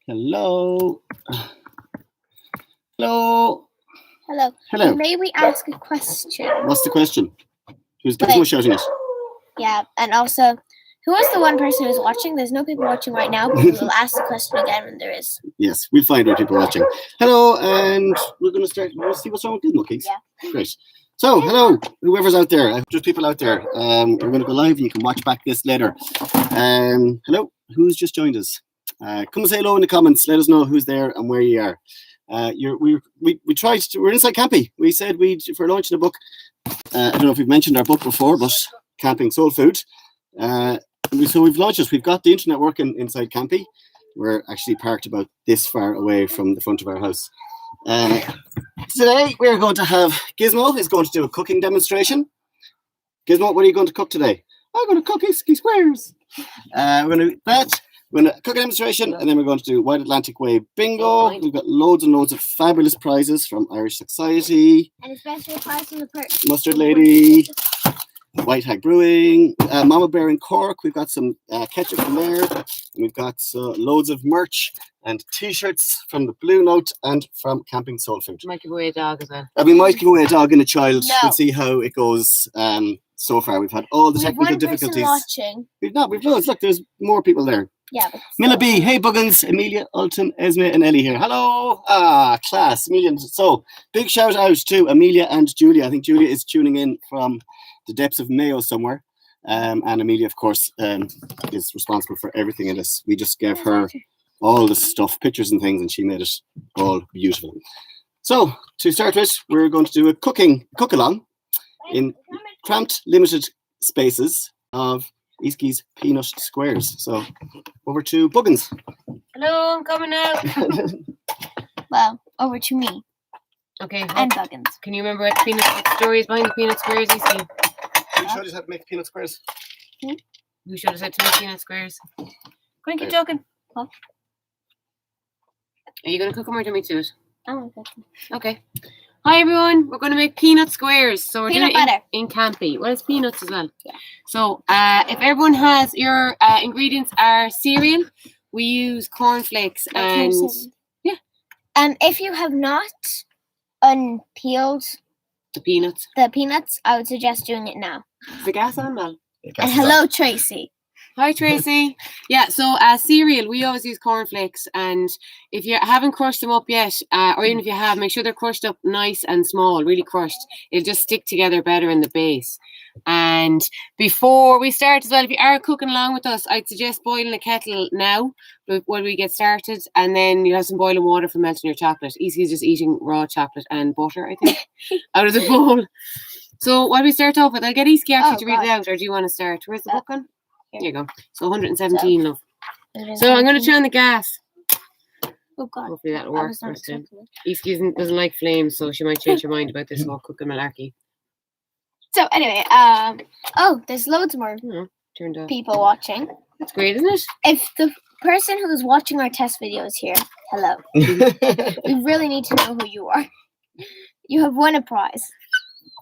Hello. Hello. Hello. Hello. May we ask a question? What's the question? Who's shouting it? Yeah, and also, who is the one person who's watching? There's no people watching right now, but we will ask the question again when there is. Yes, we'll find out people watching. Hello, and we're going to start. We'll see what's wrong with Gizmo, Keeks. Yeah. Great. So, hello, whoever's out there. There's people out there. We're going to go live, and you can watch back this later. Hello, who's just joined us? Come and say hello in the comments. Let us know who's there and where you are. We tried to. We're inside Campy. We said for launching a book. I don't know if we've mentioned our book before, but Camping Soul Food. So we've launched it. We've got the internet working inside Campy. We're actually parked about this far away from the front of our house. Today we're going to have Gizmo is going to do a cooking demonstration. Gizmo, what are you going to cook today? I'm going to cook Isky squares. We're going to do that. We're going to cook a demonstration, and then we're going to do White Atlantic Way bingo. We've got loads and loads of fabulous prizes from Irish Society. And a special prize from the Mustard Lady. White Hag Brewing, Mama Bear in Cork. We've got some ketchup from there. And we've got loads of merch and t-shirts from the Blue Note and from Camping Soul Food. Might give away a dog as well. And we might give away a dog and a child. No. We'll see how it goes. So far, we've had all the technical difficulties. Watching. We've loads. Look, there's more people there. Yeah. Milla B, hey Buggins, Amelia, Ulton, Esme, and Ellie here. Hello. Class. Amelia. So big shout out to Amelia and Julia. I think Julia is tuning in from the depths of Mayo somewhere. And Amelia, of course, is responsible for everything in this. We just gave her all the stuff, pictures and things, and she made it all beautiful. So to start with, we're going to do a cook-along in cramped, limited spaces of Isky's peanut squares. So over to Buggins. Hello, I'm coming out. Well, over to me. Okay. And Buggins. Can you remember what the story is behind the peanut squares, Isky? Who showed us how to make peanut squares? Who showed us how to make peanut squares? Go and keep talking. Huh? Are you going to cook them or do me to it? I'm going to cook them. Okay. Hi everyone, we're going to make peanut squares. So we're Peanut doing butter. it in Campy. Well, it's peanuts as well. Yeah. So if everyone has your ingredients are cereal, we use cornflakes and yeah. If you have not unpeeled the peanuts, I would suggest doing it now. Is the gas on, Mel? And hello, Tracy. Hi Tracy. Yeah, so cereal, we always use cornflakes, and if you haven't crushed them up yet, or even if you have, make sure they're crushed up nice and small, really crushed. It'll just stick together better in the base. And before we start as well, if you are cooking along with us, I'd suggest boiling a kettle now when we get started, and then you have some boiling water for melting your chocolate. Easy's just eating raw chocolate and butter, I think, out of the bowl. So while we start off with, I'll get Isky actually to read it out, or do you want to start? Where's the book on? Here you go. So 117, love. So I'm going to turn on the gas. Oh God. Hopefully that'll work first time. Isky doesn't like flames, so she might change her mind about this whole cooking malarkey. So anyway, there's loads more Turned off. people watching. That's great, isn't it? If the person who is watching our test video is here, hello. We really need to know who you are. You have won a prize.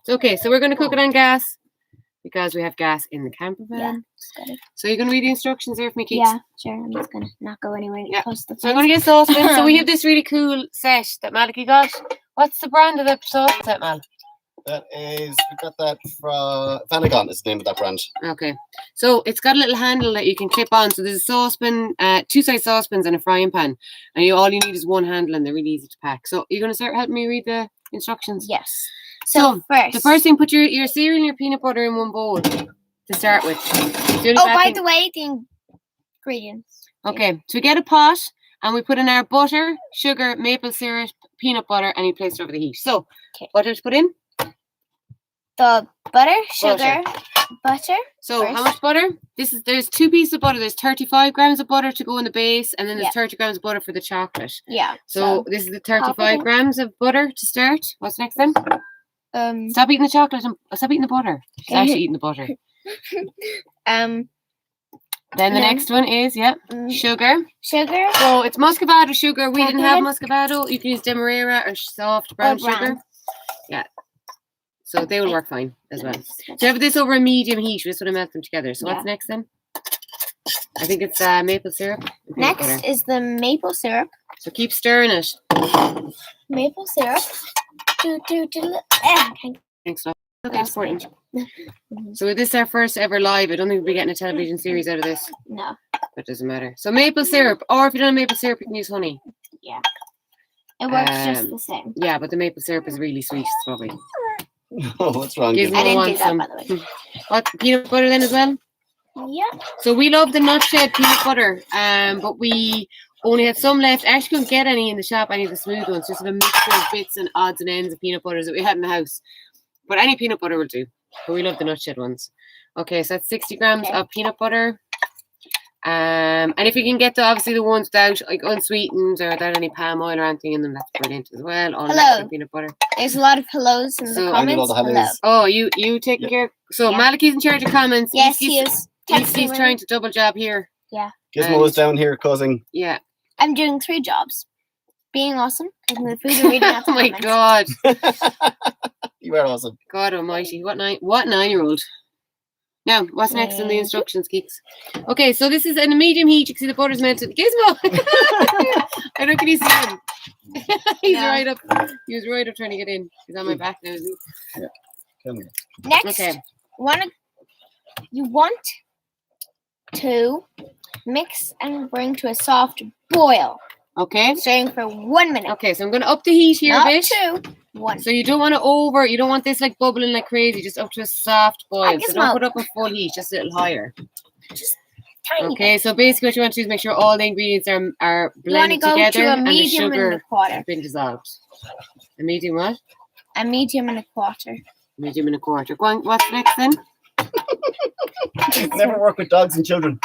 Okay, so we're going to cook it on gas because we have gas in the camper van. Yeah, so you're going to read the instructions there for me, Keeks? Yeah, sure. I'm just going to not go anywhere close to the So I'm going to get saucepan. So we have this really cool set that Malachi got. What's the brand of the sauce set, Mal? That is, we got that from Vanagon is the name of that brand. Okay. So it's got a little handle that you can clip on. So there's a saucepan, two size saucepans and a frying pan. And all you need is one handle and they're really easy to pack. So you're going to start helping me read the instructions? Yes. So the first thing, put your cereal and your peanut butter in one bowl to start with. By the way, the ingredients. Okay. So we get a pot and we put in our butter, sugar, maple syrup, peanut butter, and you place it over the heat. So butter to put in? The butter, sugar, butter. So how much butter? There's 2 pieces of butter. There's 35 grams of butter to go in the base, and then there's 30 grams of butter for the chocolate. Yeah. So this is the 35 grams of butter to start. What's next then? Stop eating the chocolate and stop eating the butter. She's actually eating the butter. Then the next one is sugar. Sugar. So it's Muscovado sugar. We didn't have Muscovado. You can use Demerara or soft brown sugar. Yeah. So they will work fine as well. So have this over a medium heat. We just want to melt them together. So what's next then? I think it's maple syrup. and peanut Next butter. is the maple syrup. So keep stirring it. Maple syrup. Thanks, love. Okay, it's important. So this is our first ever live. I don't think we'll be getting a television series out of this, No. but it doesn't matter. So maple syrup, or if you don't have maple syrup, you can use honey. It works just Um, the same. Yeah, but the maple syrup is really sweet. It's lovely. Oh, what's wrong? Gives Gizmo? I didn't want do that, some. by the way. What, peanut butter then as well? Yeah. So we love the Nutshed peanut butter, but we only had some left. I actually couldn't get any in the shop, any of the smooth ones, just a mixture of bits and odds and ends of peanut butters that we had in the house. But any peanut butter will do. But we love the Nutshed ones. Okay, so that's 60 grams Okay. of peanut butter. And if you can get obviously the ones without like unsweetened or without any palm oil or anything in them, that's brilliant as well. All Hello. natural peanut butter. There's a lot of hellos in So- the I need all comments. the Hello. hellos. Oh, you taking Yeah. care? So Yeah. Malachi's in charge of comments. Yes, he is. He's Texting trying me. to double job here. Gizmo is down here causing. Yeah. I'm doing 3 jobs. Being awesome, cooking the food, and reading out the Oh my comments. God. You are awesome. God almighty. What 9-year-old? Now, what's next in the Thank you. instructions, Keeks? Okay, so this is in a medium heat. You can see the butter's melted. Gizmo! I don't can you see him? He's No. right up. He was right up trying to get in. He's on my back now, isn't Come here. he? Next, Okay. you want to mix and bring to a soft boil, Okay. stirring for 1 minute. Okay, so I'm going to up the heat here Not a bit. 2, 1. So you don't want you don't want this like bubbling like crazy, just up to a soft boil. So don't Gizmo. put up a full heat, just a little higher. Tiny bit. Okay, so basically what you want to do is make sure all the ingredients are You want to blended go together to a and the medium and sugar a quarter. has been dissolved. A medium what? A medium and a quarter. Medium and a quarter. Go on, what's next then? Never work with dogs and children.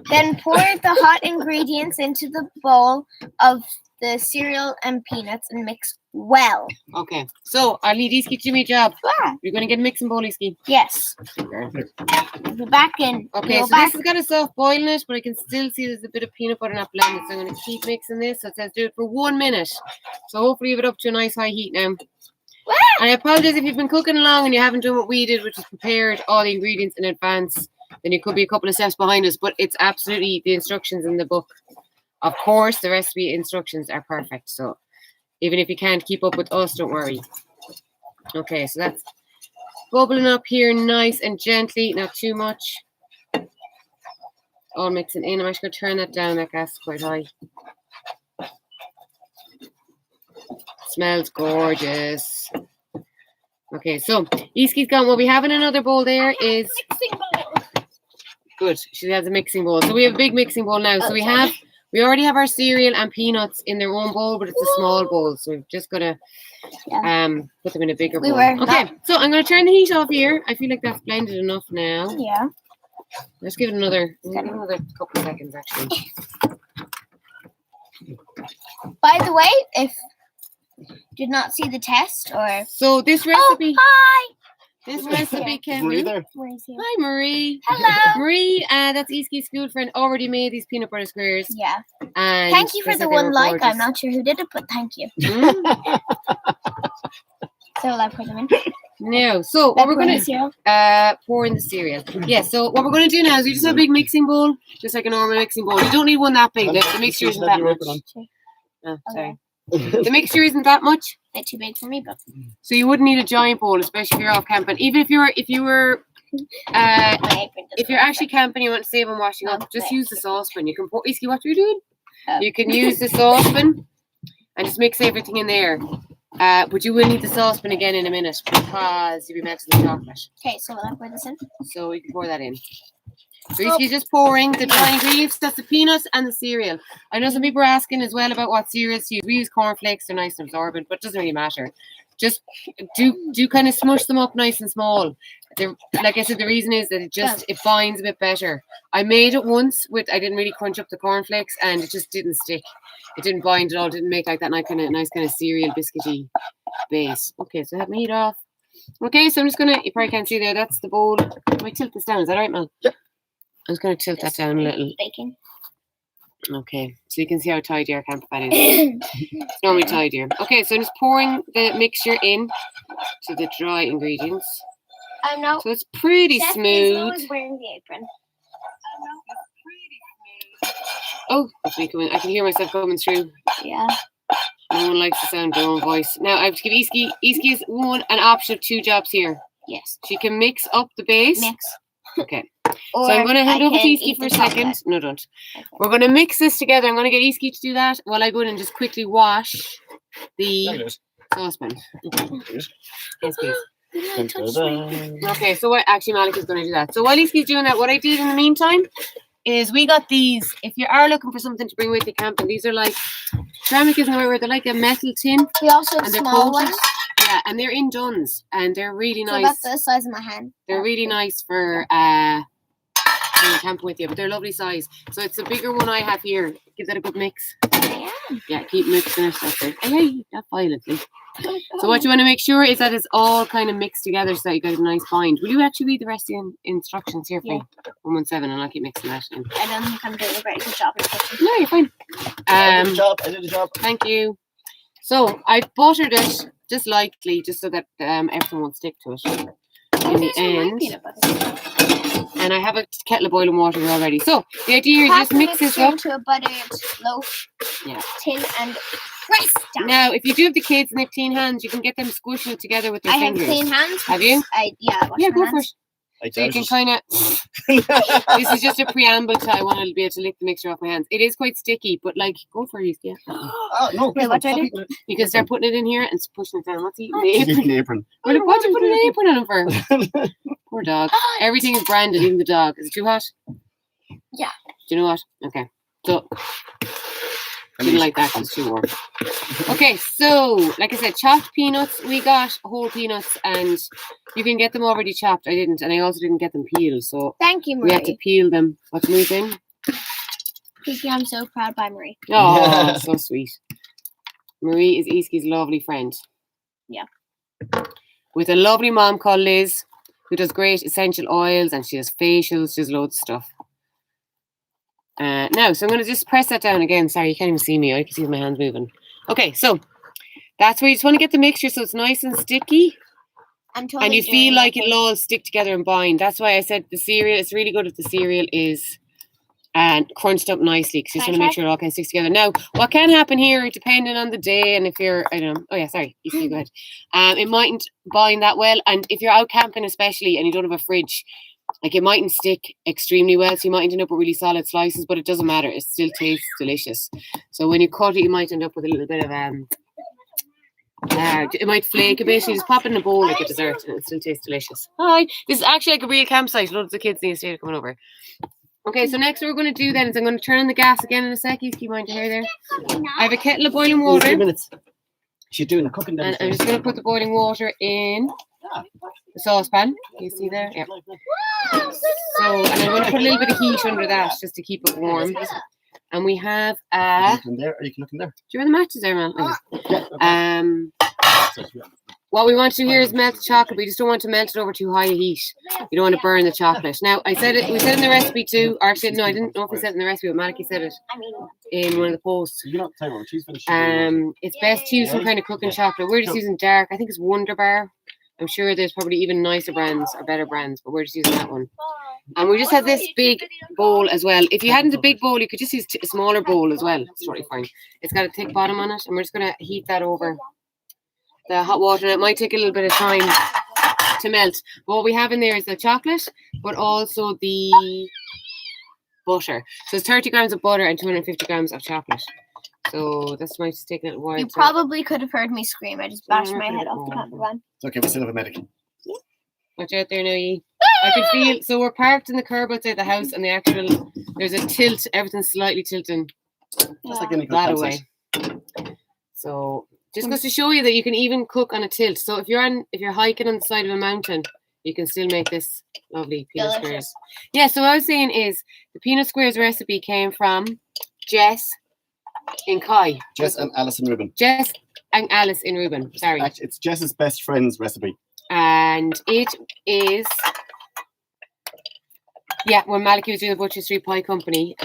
Then pour the hot ingredients into the bowl of the cereal and peanuts and mix well. Okay, so I'll leave Iski to do my job. Ah, You're going to get a mixing bowl, Iski. yes. We're back in. Okay, We're so back. this has got a soft boil in it, but I can still see there's a bit of peanut butter not blended. So I'm going to keep mixing this. So it says do it for 1 minute. So hopefully you have it up to a nice high heat now. And I apologize if you've been cooking along and you haven't done what we did, which is prepared all the ingredients in advance. Then you could be a couple of steps behind us, but it's absolutely the instructions in the book. Of course, the recipe instructions are perfect. So even if you can't keep up with us, don't worry. Okay, so that's bubbling up here nice and gently, not too much. All mixing in. I'm actually going to turn that down. That gas is quite high. Smells gorgeous. Okay, so Iski's gone. What we have in another bowl there is good. She has a mixing bowl. So we have a big mixing bowl now. So we already have our cereal and peanuts in their own bowl, but it's a small bowl. So we've just got to put them in a bigger We bowl. were Okay, so I'm going to turn the heat off here. I feel like that's blended enough now. Yeah. Let's give it another couple of seconds actually. By the way, if you did not see the test or So this recipe, hi, this recipe Is can Marie be. there? where is he? Hi Marie. Hello. Marie, that's Iski's school friend, already made these peanut butter squares. Yeah. And Thank you for they the said they were one like. I'm gorgeous. not sure who did it, but thank you. Mm. So I'll pour them in. No, so what we're Pepperoni gonna syrup. pour in the cereal. Yeah, so what we're gonna do now is we just have a big mixing bowl, just like a normal mixing bowl. You don't need one that big. The mixture isn't that much. Oh, sorry. The mixture isn't that much, Bit too big for me, but so you wouldn't need a giant bowl, especially if you're off camping. Even if you were my apron does if you're actually camping, you want to save on washing up, just use the saucepan. You can pour. Iski, what are you doing? Oh. You can use the saucepan and just mix everything in there. But you will need the saucepan again in a minute because you'll be melting the chocolate. Okay, so will I pour this in? So we can pour that in. So Iski's just pouring the dry ingredients. That's the peanuts and the cereal. I know some people are asking as well about what cereals to use. We use cornflakes, they're nice and absorbent, but it doesn't really matter. Just do kind of smush them up nice and small. They're, like I said, the reason is that it binds a bit better. I made it once I didn't really crunch up the cornflakes and it just didn't stick. It didn't bind at all. It didn't make like that nice kind of cereal biscuity base. Okay, so I have my heat off. Okay, so I'm just gonna, you probably can't see there, that's the bowl. Can I tilt this down? Is that right, Mel? Yep. I'm just gonna tilt that down a little. Baking. Okay, so you can see how tidy our camper pan is. It's normally tidier. Okay, so I'm just pouring the mixture in to the dry ingredients. I'm not. So it's pretty Chef smooth. Gizmo is wearing the apron. Oh, that's me coming. I can hear myself coming through. Yeah. No one likes the sound of their own voice. Now I have to give Iski. Iski's an option of 2 jobs here. Yes. She can mix up the base. Mix. Okay. Or So I'm going to hand I over to can Iski eat for a the second. chocolate. No, don't. Okay. We're going to mix this together. I'm going to get Iski to do that while I go in and just quickly wash the saucepan. Yes, please. Okay, so what actually Malik is going to do that. So while Iski's doing that, what I did in the meantime is we got these. If you are looking for something to bring with you camping, these are like ceramic isn't the right word. They're like a metal tin. We also have And they're small coated. ones. Yeah, and they're in Duns, and they're really So nice. that's the size of my hand. They're really nice for camping with you, but they're lovely size. So it's the bigger one I have here. Give that a good mix. Yeah. Yeah, keep mixing it. That's it. Hey, not violently. So what you want to make sure is that it's all kind of mixed together so that you got a nice bind. Will you actually read the rest of the instructions here for me? 117, and I'll keep mixing that in. I don't think I'm doing a very good job in cooking. No, you're fine. I did the job. Thank you. So I buttered it just lightly, just so that everything won't stick to it. In the end, and I have a kettle of boiling water here already. So the idea is just mix this up. into a buttered loaf tin and press down. Now, if you do have the kids and they have clean hands, you can get them squishing it together with their I have fingers. clean hands. Have you? I wash Yeah, my go hands. for it. I So you doubt can it. kind of. This is just a preamble to I want to be able to lick the mixture off my hands. It is quite sticky, but like, go for it. Yeah. Oh, no. Wait, what do I do? You can start putting it in here and pushing it down. What's eating the She's apron? the apron. What'd you put an apron on him for? Poor dog. Everything is branded, even the dog. Is it too hot? Yeah. Do you know what? Okay. So, didn't like that 'cause it's too warm. Okay, so, like I said, chopped peanuts. We got whole peanuts, and you can get them already chopped. I didn't, and I also didn't get them peeled, so Thank you, we had to Marie. peel them. What's Marie saying? Kiki, I'm so proud by Marie. Oh, so sweet. Marie is Iski's lovely friend. Yeah. With a lovely mom called Liz, who does great essential oils, and she does facials, she does loads of stuff. Now, so I'm going to just press that down again. Sorry, you can't even see me. I can see my hands moving. Okay, so that's where you just want to get the mixture so it's nice and sticky. I'm totally And you doing feel like it. it'll all stick together and bind. That's why I said the cereal, it's really good if the cereal is crunched up nicely because you just Can want I to make sure it all kind of sticks together. Now, what can happen here, depending on the day and if you're, I don't know, oh yeah, sorry, you see, go ahead. It mightn't bind that well. And if you're out camping especially and you don't have a fridge, like it mightn't stick extremely well. So you might end up with really solid slices, but it doesn't matter. It still tastes delicious. So when you cut it, you might end up with a little bit of, it might flake a bit. You just pop it in a bowl like a dessert and it still tastes delicious. Hi, this is actually like a real campsite. Loads of kids in the estate are coming over. Okay, so next what we're going to do then is I'm going to turn on the gas again in a sec. You keep mind your hair there. I have a kettle of boiling Only 2 water, minutes. She's doing the cooking and I'm downstairs. just going to put the boiling water in the saucepan. You see there? Yeah. So, and I'm going to put a little bit of heat under that just to keep it warm. And we have, You can look in there, or you can look in there. do you have the matches there, man? Okay. Yeah. What we want to do here is melt the chocolate. We just don't want to melt it over too high a heat. You don't want to burn the chocolate. Now, I said it. We said in the recipe too. Or actually, no, I didn't know if we said it in the recipe, but Maliki said it I mean, in one of the posts. You know, tell you what, she's finished. It's best to use some kind of cooking chocolate. We're just using dark. I think it's Wonder Bar. I'm sure there's probably even nicer brands or better brands, but we're just using that one. And we just have this big bowl as well. If you hadn't a big bowl, you could just use a smaller bowl as well. It's totally fine. It's got a thick bottom on it, and we're just going to heat that over the hot water. And it might take a little bit of time to melt. But what we have in there is the chocolate, but also the butter. So it's 30 grams of butter and 250 grams of chocolate. So this might just take a little while. you to- probably could have heard me scream. I just bashed my head off the camper van. It's okay, we still have a medic. Watch out there now, ye. I can feel, so we're parked in the curb outside the house and the actual, there's a tilt, everything's slightly tilting Just like any good that campsite. away. So just goes to show you that you can even cook on a tilt. So if you're hiking on the side of a mountain, you can still make this lovely peanut Delicious. squares. Yeah, so what I was saying is the peanut squares recipe came from Jess in Kai. Jess and Alison Rubin. Jess and Alice in Reuben, sorry. Actually, it's Jess's best friend's recipe. And it is, yeah, when Maliki was doing the Butcher Street Pie Company,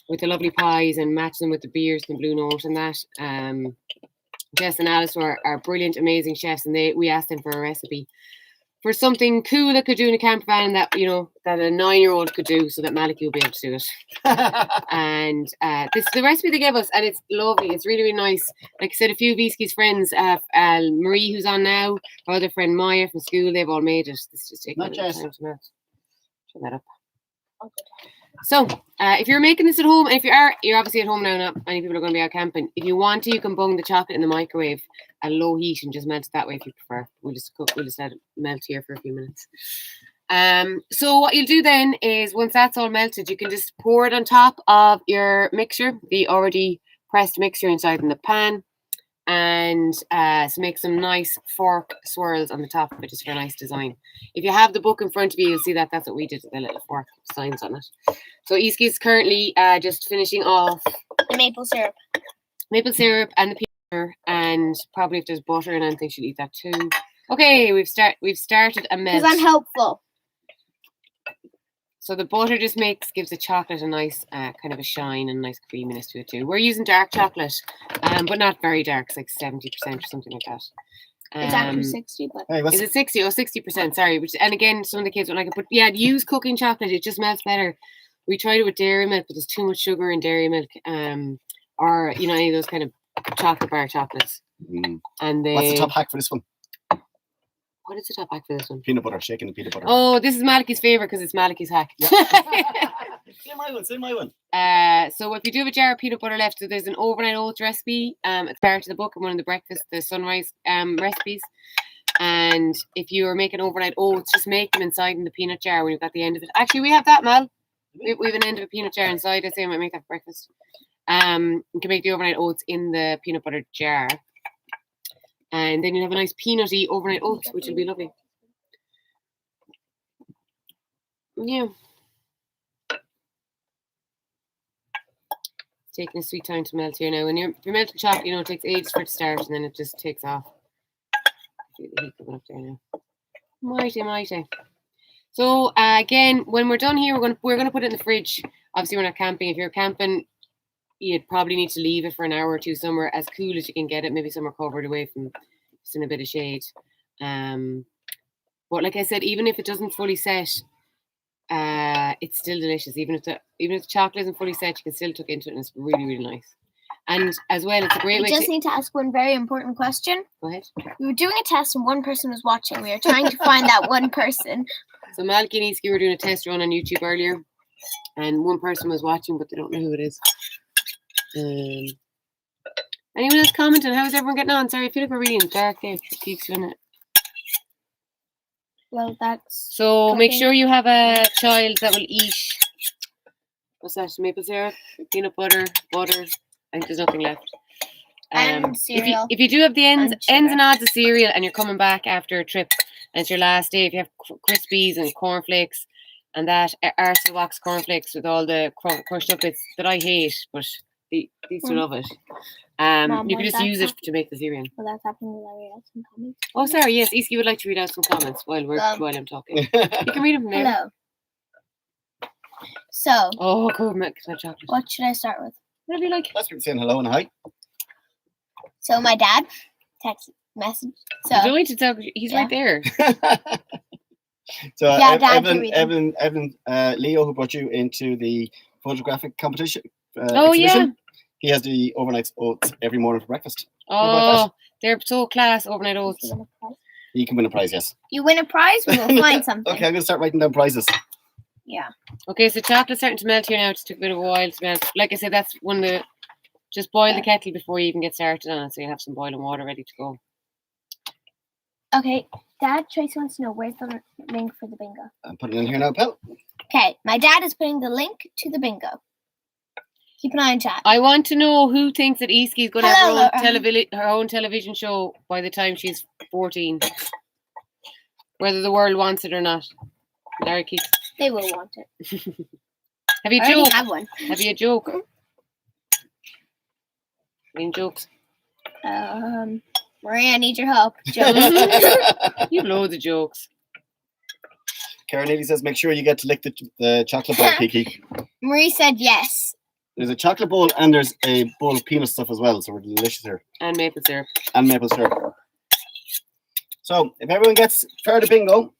with the lovely pies and matching them with the beers and Blue Note and that, Jess and Alice are brilliant, amazing chefs, and we asked them for a recipe for something cool that could do in a camper van that, you know, that a 9-year-old could do, so that Maliki will be able to do it. And this is the recipe they gave us, and it's lovely. It's really, really nice. Like I said, a few of Iski's friends, Marie, who's on now, our other friend Maya from school, they've all made it. This is just taking a Not little yet. time to melt. Turn that up. So, if you're making this at home, and if you're obviously at home now, not many people are going to be out camping. If you want to, you can bung the chocolate in the microwave at low heat and just melt it that way if you prefer. We'll just let it melt here for a few minutes. So what you'll do then is, once that's all melted, you can just pour it on top of your mixture, the already pressed mixture inside in the pan, and so make some nice fork swirls on the top of it, just for a nice design. If you have the book in front of you, you'll see that that's what we did with the little fork designs on it. So Iski is currently just finishing off The maple syrup. maple syrup and the peanut butter, and probably if there's butter and anything, she'll eat that too. Okay, we've started a melt. Because I'm helpful. So the butter just gives the chocolate a nice kind of a shine and nice creaminess to it too. We're using dark chocolate, but not very dark. It's like 70% or something like that. It's actually 60, but Hey, what's Is it 60? Oh, 60%, sorry. And again, some of the kids don't like it. But yeah, use cooking chocolate. It just melts better. We tried it with dairy milk, but there's too much sugar in dairy milk. Or, you know, any of those kind of chocolate bar chocolates. Mm. And they... What's the top hack for this one? What is the top hack for this one? Peanut butter, shaking the peanut butter. Oh, this is Maliki's favourite because it's Maliki's hack. Say my one. So if you do have a jar of peanut butter left, so there's an overnight oats recipe. It's part of the book and one of the sunrise recipes. And if you're making overnight oats, just make them inside in the peanut jar when you've got the end of it. Actually, we have that, Mal. We have an end of a peanut jar inside. I say I might make that for breakfast. You can make the overnight oats in the peanut butter jar. And then you have a nice peanutty overnight oats, which will be lovely. Yeah. Taking a sweet time to melt here now. When you're melting chocolate, you know, it takes ages for it to start and then it just takes off. See the heat coming up there now. Mighty. So again, when we're done here, we're gonna put it in the fridge. Obviously, we're not camping. If you're camping, you'd probably need to leave it for an hour or two somewhere as cool as you can get it. Maybe somewhere covered away from just in a bit of shade. But like I said, even if it doesn't fully set, it's still delicious. Even if the chocolate isn't fully set, you can still tuck into it, and it's really, really nice. And as well, it's a great we way just need to ask one very important question. Go ahead. We were doing a test and one person was watching. We were trying to find that one person. So Malky and Iski were doing a test run on YouTube earlier, and one person was watching, but they don't know who it is. Anyone else commenting? How's everyone getting on? Sorry, I feel like we're really in the dark there. Keeps doing it. Well, that's So make cooking. sure you have a child that will eat. What's that? Maple syrup, peanut butter. I think there's nothing left. And cereal. If you do have the ends and sugar. and odds of cereal, and you're coming back after a trip, and it's your last day, if you have Crispies and cornflakes, and that Arsenal box cornflakes with all the crushed up bits that I hate, but these two love it. Mom, You can was just that use it some- to make the cereal. Well, that's happening while we have some comments. Oh, sorry. Yes, Iski would like to read out some comments while I'm talking. You can read them now. Hello. So, Oh, cool. Milk chocolate. what should I start with? Whatever you like. That's been saying hello and hi. So, my dad text message. So, You don't need to talk. He's Yeah. right there. So Yeah, Dad, you read them. Evan, Leo, who brought you into the photographic competition. Oh, yeah. exhibition, he has the overnight oats every morning for breakfast. about Oh, they're so class. Overnight oats. You can win a prize, yes. you win a prize, we will find something. Okay, I'm going to start writing down prizes. Yeah. Okay, so chocolate's starting to melt here now. It just took a bit of a while to melt. Like I said, that's one of the. Just boil the kettle before you even get started on it, so you have some boiling water ready to go. Okay, Dad, Tracy wants to know where's the link for the bingo. I'm putting it in here now, pal. Okay, my dad is putting the link to the bingo. Keep an eye on chat. I want to know who thinks that Iski is going to have Hello, her own television show by the time she's 14. Whether the world wants it or not. Larry keeps. They will want it. Have you a I already joke? have one. Have you a joke? Any jokes? Maria, I need your help. Joke. You have loads of jokes. Karen Neely says, make sure you get to lick the chocolate bowl, Kiki. Marie said yes. There's a chocolate bowl and there's a bowl of peanut stuff as well, so we're delicious here. And maple syrup. And maple syrup. So if everyone gets further bingo,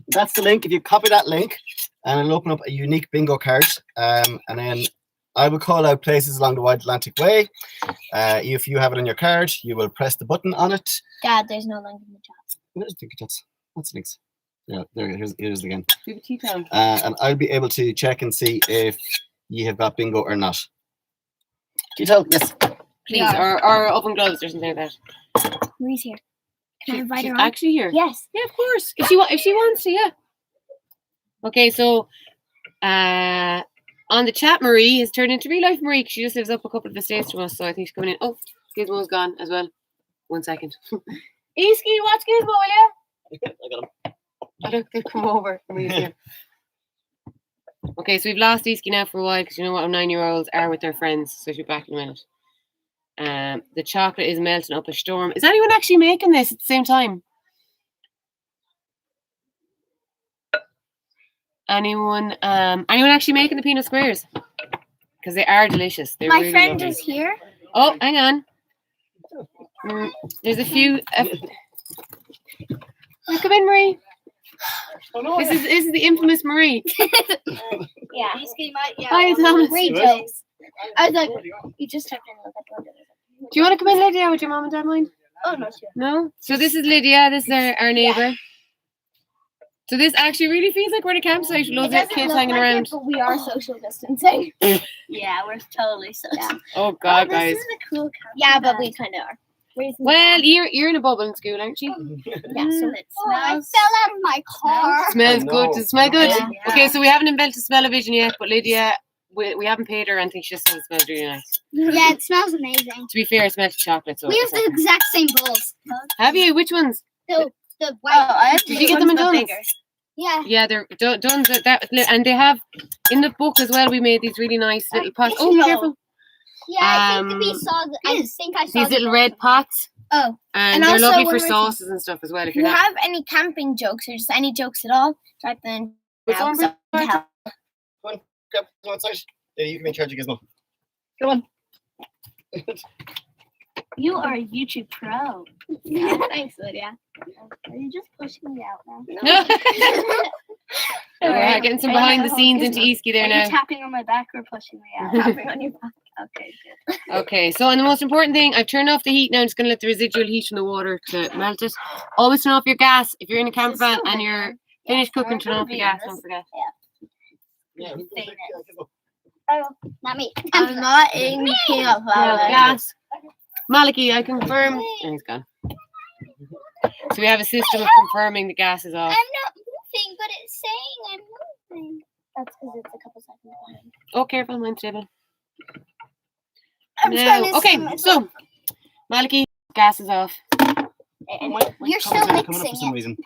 that's the link. If you copy that link, and it'll open up a unique bingo card. And then I will call out places along the Wide Atlantic Way. If you have it on your card, you will press the button on it. Dad, there's no link in the chat. Where's the chat's? What's the links? Yeah, there it is again. Do the tea time. And I'll be able to check and see if you have got bingo or not. Can you tell? Yes. Please, Yeah. or open gloves or something like that. Marie's here. Can I invite She's her on? actually here. Yes. Yeah, of course. If she wants to, yeah. Okay, so on the chat, Marie has turned into real life Marie. She just lives up a couple of estates from us, so I think she's coming in. Oh, Gizmo's gone as well. 1 second. Iski, watch Gizmo, will you? I got him. I don't think come over. Marie's here. Okay, so we've lost Iski now for a while because you know what 9-year-olds are with their friends. So she'll be back in a minute. The chocolate is melting up a storm. Is anyone actually making this at the same time? Anyone actually making the peanut squares? Because they are delicious. They're My really friend lovely. is here. Oh, hang on. There's a few. Come in, Marie. Oh, no, This is the infamous Marie. Yeah. Hi, Thomas. Great Good. jokes. I was like, you just have to look at the window. Do you want to come in, Lydia? Would your mom and dad mind? Oh, no, sure. No? So this is Lydia. This is our neighbour. So this actually really feels like we're in a campsite with loads of kids hanging around. But we are social distancing. Yeah, we're totally so. Yeah. Oh God, guys. This is a cool camp. Yeah, but we kind of are. Well, you're in a bubble in school, aren't you? Yeah, so It Oh, I smells. fell out of my car. Smells I good. know. Does it smell good? Yeah. Okay, so we haven't invented smell-o-vision yet, but Lydia, we haven't paid her or anything. She just says it smells really nice. Yeah, it smells amazing. To be fair, it smells of chocolate. So We have it's the okay. exact same bowls. Have you? Which ones? The white. Did you get them in Dunn's? Yeah. Yeah, they're Dunn's. And they have in the book as well. We made these really nice little pots. Oh, be careful! Yeah, I think we Um, saw. I think I saw These little red pots, Oh, and And they're also lovely one for more thing. sauces and stuff as well. If if you're you not. have any camping jokes or just any jokes at all, type them What's now. on So board? help. Come outside. Yeah, you can be in charge of Gizmo. Come on. You are a YouTube pro. Thanks, Lydia. Are you just pushing me out now? We're getting some behind the scenes into Easky there Are you now. tapping on my back or pushing me out? Tapping on your back. Okay, good. Okay, so and the most important thing, I've turned off the heat now. I'm just going to let the residual heat from the water to melt it. Always turn off your gas if you're in a camper van and you're finished cooking. Turn off the gas. Don't forget. Yeah. Oh, not me. I'm not in the peanut No, gas. Maliki, I confirm. Oh, he's gone. So we have a system of confirming the gas is off. I'm not moving, but it's saying I'm moving. That's because it's a couple seconds behind. Oh, careful, mine's stable. I'm trying No. to Okay, sing myself. so Maliki, gas is off. You're still Coming up for mixing some it. reason.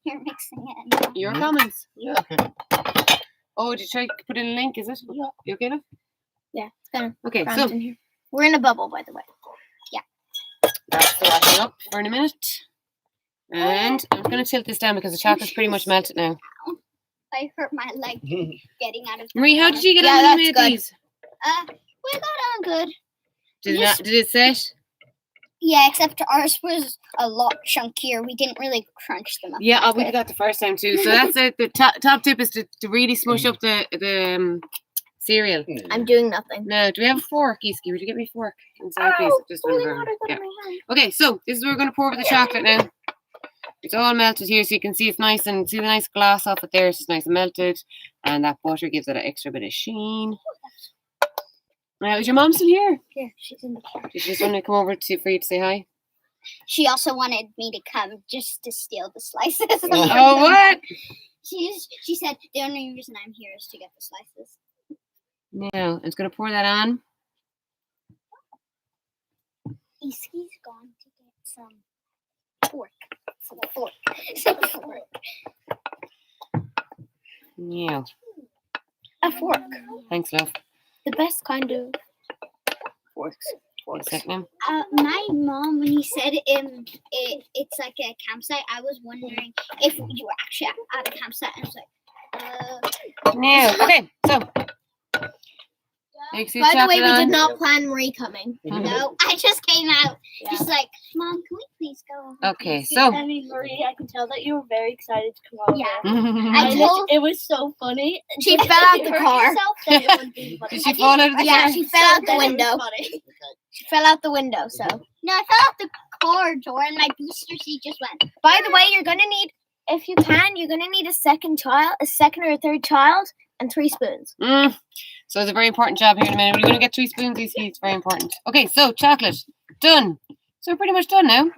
You're mixing it. Your Mhm. comments. Yeah. Okay. Oh, did you try to put in a link? Is it? Yeah. You okay now? Yeah, it's gonna Okay, cramped so in here. We're in a bubble, by the way. that's washing up for in a minute. And I'm going to tilt this down because the chocolate's pretty much melted now. I hurt my leg getting out of. Marie, how did you get Yeah, on when that's you made good. these? We got on good. Did it set? Yeah, except ours was a lot chunkier. We didn't really crunch them up. Yeah, that we good. did that the first time too. So that's it. The top tip is to really smush up the cereal. I'm doing nothing. Now, do we have a fork, Iski? Would you get me a fork? Inside, please. Just holy one of water them. got Yeah. in my hand. Okay, so this is where we're going to pour over the chocolate now. It's all melted here, so you can see it's nice and see the nice glass off it there. It's just nice and melted, and that butter gives it an extra bit of sheen. Now, is your mom still here? Here, she's in the car. Did she just want to come over for you to say hi? She also wanted me to come just to steal the slices. Oh, what? She said the only reason I'm here is to get the slices. Now, I'm just going to pour that on. Iski's gone to get some fork. Some fork. Yeah. A fork. Thanks, love. The best kind of forks. One sec now. My mom, when you said it's like a campsite, I was wondering if you were actually at a campsite. And I was like, Now, okay, so Makes you By the way, chocolate we on. did not plan Marie coming. No, I just came out. She's like, Mom, can we please go? Okay, so I mean, Marie, I can tell that you were very excited to come over. Yeah. I I told told- it was so funny. She Just fell if out you the hurt car. yourself, then it wouldn't be funny. Did she fall out of the Yeah, car? she fell out the Then it was window. funny. She fell out the window. So, No, I fell out the corridor and my booster seat just went. by the way, you're gonna need, if you can, you're gonna need a second or a third child, and 3 spoons. So it's a very important job here in a minute. We're going to get 3 spoons. It's very important. Okay, so chocolate done. So we're pretty much done now.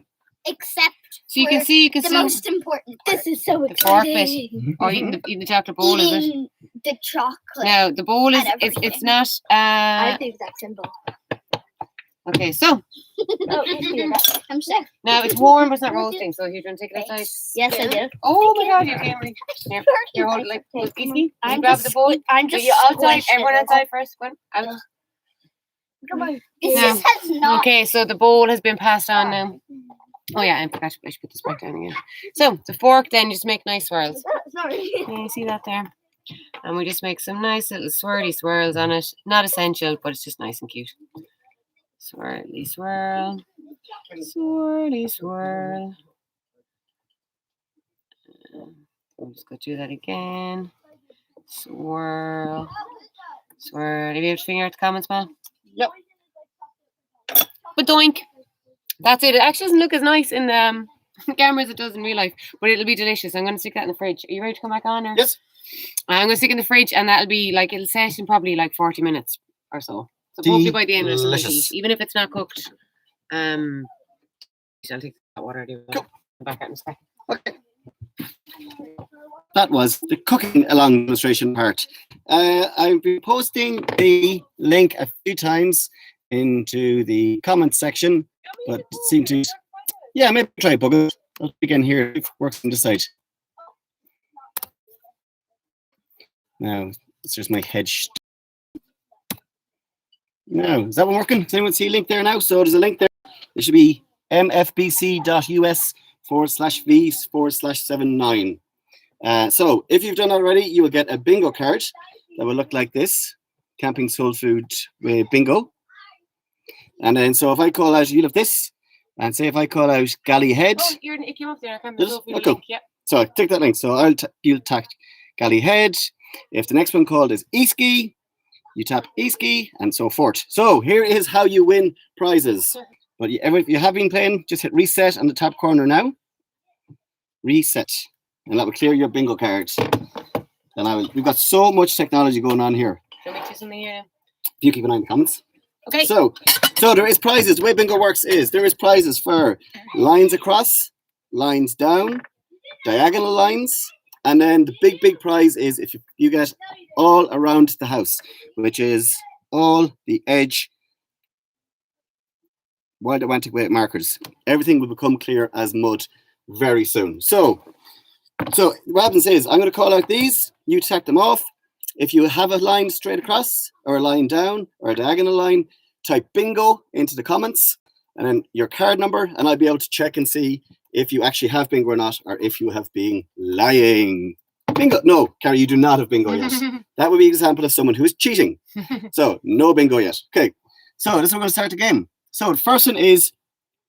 Except So you can see, you can the see most important. This is so the fork bit, exciting. or eating the chocolate bowl, is it? Eating the chocolate. Now the bowl is And it's everything. not. I have the exact symbol. Okay, so I'm sick. now it's warm, but it's not roasting. So you're going to take it outside. Yes, I do. Oh my God, you can't read. Here, hold it like easy. I'm Grab just the bowl. I'm Are just you outside? squishing Everyone it. outside first. Go on. Out. Come on. This No. is has not. Okay, so the bowl has been passed on now. Oh yeah, I forgot. I should put this back down again. So the fork, then just make nice swirls. Sorry. Yeah, you see that there? And we just make some nice little swirly swirls on it. Not essential, but it's just nice and cute. Swirly swirl. Swirly swirl. I'm just going to do that again. Swirl. Swirl. Have you able to figure out the comments, Mal? Yep. But doink. That's it. It actually doesn't look as nice in the camera as it does in real life, but it'll be delicious. I'm going to stick that in the fridge. Are you ready to come back on? Or? Yes. I'm going to stick it in the fridge, and that'll be like, it'll set in probably like 40 minutes or so. So hopefully by the end of it, it'll Delicious. heat, even if it's not cooked. I'll take that water. Cool. Back out in a second. Okay. That was the cooking along demonstration part. I've been posting the link a few times into the comments section, but it seemed to, yeah, maybe try bug it. I'll begin here if it works on this side. Now, it's just my head. Now, is that one working? Does anyone see a link there now? So there's a link there. It should be mfbc.us/v/79. So if you've done that already, you will get a bingo card that will look like this. Camping Soul Food bingo. And then, so if I call out, you'll have this. And say if I call out Gallyhead. Oh, it came up there. I can't Did it? remember. Oh, cool. Yeah. So click that link. So you'll tap Gallyhead. If the next one called is Eski, you tap Eski and so forth. So here is how you win prizes. But if you have been playing, just hit reset on the top corner now. Reset. And that will clear your bingo cards. And we've got so much technology going on here. Shall we do something here now? You keep an eye on the comments. Okay. So there is prizes. The way bingo works is there is prizes for lines across, lines down, diagonal lines, and then the big prize is if you get all around the house, which is all the edge Wild Atlantic Way markers. Everything will become clear as mud very soon. So what happens is I'm going to call out these. You check them off. If you have a line straight across or a line down or a diagonal line, type bingo into the comments and then your card number, and I'll be able to check and see if you actually have bingo or not, or if you have been lying. Bingo. No, Carrie, you do not have bingo yet. That would be an example of someone who is cheating. So no bingo yet. Okay. So this is how we're going to start the game. So the first one is,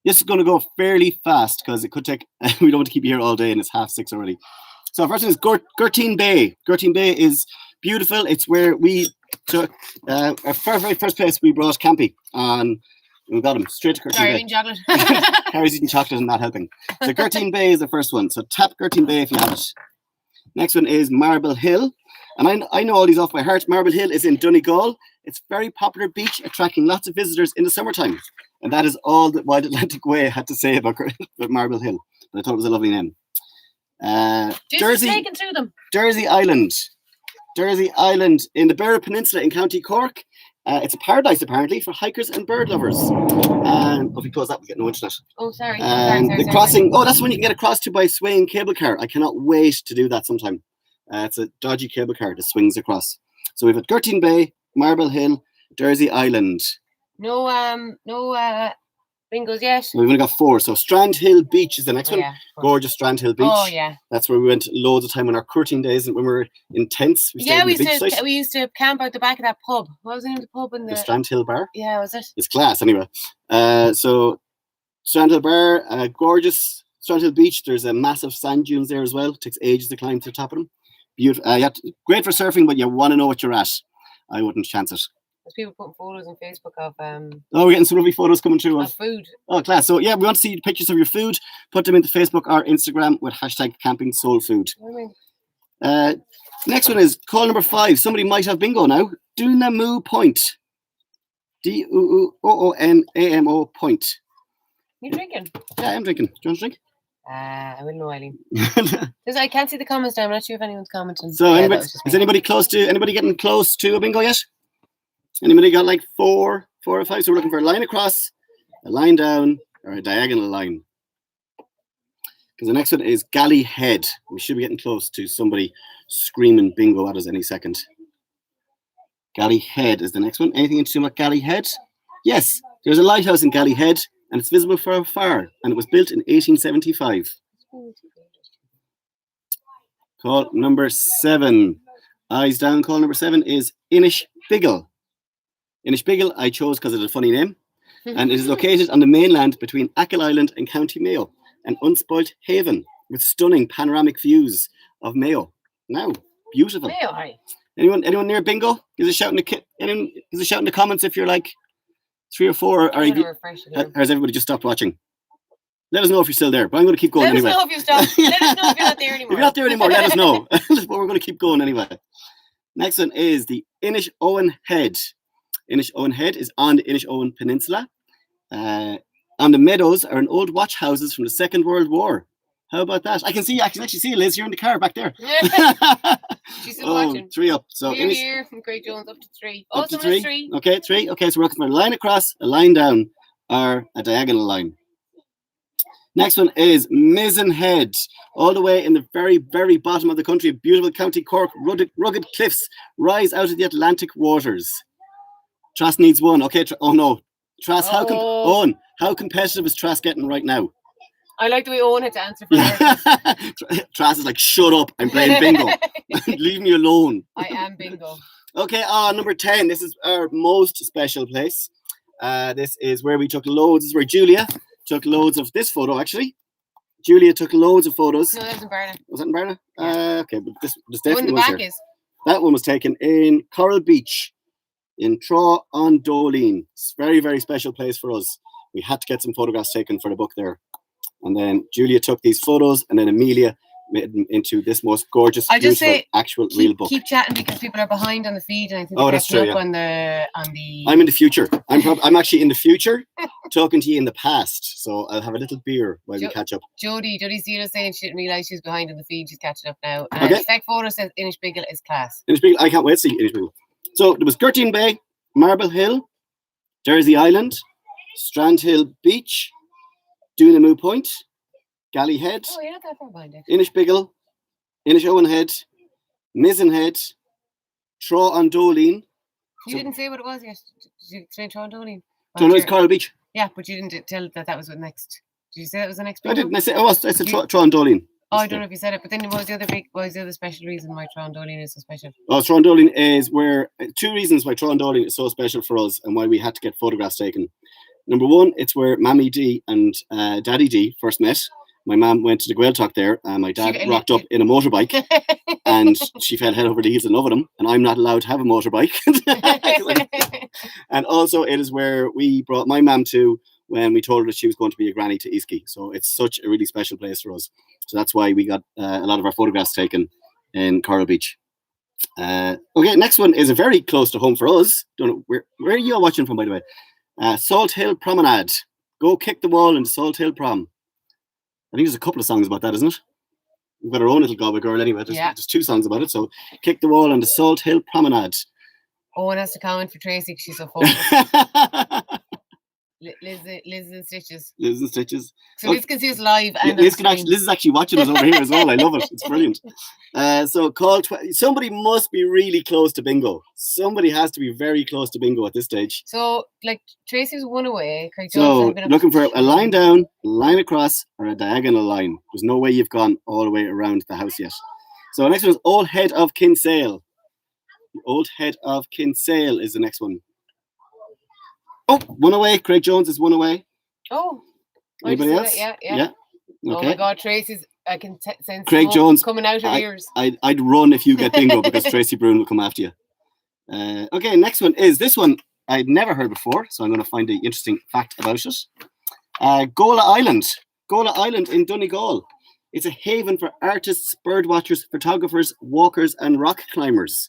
this is going to go fairly fast because it could take, we don't want to keep you here all day and it's 6:30 already. So first one is Gertine Bay. Gertine Bay is beautiful. It's where we took our very first place we brought Campy on. We got him straight to Gertine Sorry, Bay. eating chocolate. Harry's eating chocolate and not helping. So Gertine Bay is the first one. So tap Gertine Bay if you have it. Next one is Marble Hill. And I know all these off by heart. Marble Hill is in Donegal. It's a very popular beach, attracting lots of visitors in the summertime. And that is all that Wild Atlantic Way had to say about Marble Hill. But I thought it was a lovely name. Just taken through them. Jersey Island. Jersey Island in the Beara Peninsula in County Cork. It's a paradise, apparently, for hikers and bird lovers. If we close that, we get no internet. Oh, sorry. The crossing, that's when you can get across to by swaying cable car. I cannot wait to do that sometime. It's a dodgy cable car that swings across. So we've got Gertine Bay, Marble Hill, Jersey Island. No Bingos yet? We've only got 4. So Strand Hill Beach is the next Oh, one. yeah. Gorgeous Strand Hill Beach. Oh yeah. That's where we went loads of time on our curting days and when we were in tents. We stayed Yeah, in we the beach used to site. we used to camp out the back of that pub. What was the name of the pub in The the? Strand Hill Bar. Yeah, was it? It's class anyway. So Strand Hill Bar, gorgeous Strand Hill Beach. There's a massive sand dunes there as well. It takes ages to climb to the top of them. Beautiful. Great for surfing, but you want to know what you're at. I wouldn't chance it. There's people putting photos on Facebook of Oh, we're getting some lovely photos coming through. of food. Oh, class. So yeah, we want to see pictures of your food. Put them into Facebook or Instagram with hashtag Camping Soul Food. Next one is call number 5. Somebody might have bingo now. Dunamu Point. Duoonamo Point. You drinking? Yeah, I'm drinking. Do you want to drink? I wouldn't know, Eileen. I can't see the comments now. I'm not sure if anyone's commenting. So, Yeah, that anybody, was just is me. anybody getting close to a bingo yet? Anybody got like 4 or 5? So we're looking for a line across, a line down, or a diagonal line. Because the next one is Galley Head. We should be getting close to somebody screaming bingo at us any second. Galley Head is the next one. Anything interesting about Galley Head? Yes, there's a lighthouse in Galley Head, and it's visible from afar, and it was built in 1875. Call number 7. Eyes down. Call number 7 is Inishbiggle. Inishbiggle I chose because it's a funny name, and it is located on the mainland between Achill Island and County Mayo, an unspoilt haven with stunning panoramic views of Mayo. Now, beautiful. Mayo, hi. Anyone near bingo? Give us a shout in the comments if you're like 3 or 4, or I'm gonna refresh it here. has everybody just stopped watching? Let us know if you're still there, but I'm going to keep going Let anyway. us know if you stop. Let us know if you're not there If anymore. you're not there anymore, let us know. But we're going to keep going anyway. Next one is the Inishowen Head. Inishowen Head is on the Inishowen Peninsula. On the meadows are an old watch houses from the Second World War. How about that? I can actually see Liz. You're in the car back there. She's still watching. 3 up. So Here from Great Jones up to 3. up to someone has 3. 3. Okay, 3. Okay, so we're looking for a line across, a line down, or a diagonal line. Next one is Mizzen Head, all the way in the very, very bottom of the country. Beautiful County Cork, rugged cliffs rise out of the Atlantic waters. Trass needs 1. Okay, oh no. Trass, Owen, how competitive is Trass getting right now? I like the way Owen had to answer for her. Trass is like, shut up, I'm playing bingo. Leave me alone. I am bingo. Okay, number 10. This is our most special place. This is where we took loads. This is where Julia took loads of this photo, actually. Julia took loads of photos. No, that was in Barna. Was that in Barna? Yeah. Okay, but this The one in definitely the was back here. is. That one was taken in Coral Beach in Trá-an-Dóilín. It's a very, very special place for us. We had to get some photographs taken for the book there. And then Julia took these photos, and then Amelia made them into this most gorgeous, I'll just beautiful, say, actual real book. Keep chatting because people are behind on the feed, and I think Oh, they're that's catching true, up on the. I'm in the future. I'm actually in the future, talking to you in the past. So I'll have a little beer while we catch up. Jodie Zero saying she didn't realise she was behind on the feed. She's catching up now. Okay. Spec Photo says Inishbiggle is class. Inishbiggle, I can't wait to see Inishbiggle. So there was Gertine Bay, Marble Hill, Jersey Island, Strand Hill Beach, Dunamu Point, Galley Head, Oh, you're not that far behind it. Inishbiggle, Inishowen Head, Mizzen Head, Trá-an-Dóilín. You didn't say what it was yet. Did you explain Trá-an-Dóilín? So no, it's Coral Beach. Yeah, but you didn't tell that was the next. Did you say that was the next? I bingo? didn't. I said Trá-an-Dóilín. Oh, I don't know if you said it, but then what was the other special reason why Trá-an-Dóilín is so special? Well, Trá-an-Dóilín is where 2 reasons why Trá-an-Dóilín is so special for us and why we had to get photographs taken. Number 1, it's where Mammy D and Daddy D first met. My mum went to the Gaeltacht there, and my dad rocked up in a motorbike, and she fell head over the heels in love with him, and I'm not allowed to have a motorbike. And also, it is where we brought my mum to when we told her that she was going to be a granny to Iski. So it's such a really special place for us. So that's why we got a lot of our photographs taken in Coral Beach. Okay, next one is very close to home for us. Don't know where are you all watching from, by the way? Salt Hill Promenade. Go kick the wall in Salt Hill Prom. I think there's a couple of songs about that, isn't it? We've got our own little Galway girl anyway. There's 2 songs about it. So kick the wall on the Salt Hill Promenade. Owen has to comment for Tracy because she's so focused. Liz and Stitches. Liz and Stitches. So Oh, Liz can see us live. Yeah, And on Liz screen. is actually watching us over here as well. I love it. It's brilliant. So call somebody must be really close to bingo. Somebody has to be very close to bingo at this stage. So like Tracy's one away. Craig Jones So had been up looking to for a line down, a line across, or a diagonal line. There's no way you've gone all the way around the house yet. So next one is Old Head of Kinsale. Old Head of Kinsale is the next one. Oh, one away. Craig Jones is one away. Oh. I Anybody just else? see that, Yeah. Okay. Oh my God, Tracy's. I can sense Craig smoke Jones, coming out of ears. I'd run if you get bingo because Tracy Brune will come after you. Okay, next one is this one I'd never heard before, so I'm going to find the interesting fact about it. Gola Island. Gola Island in Donegal. It's a haven for artists, bird watchers, photographers, walkers, and rock climbers.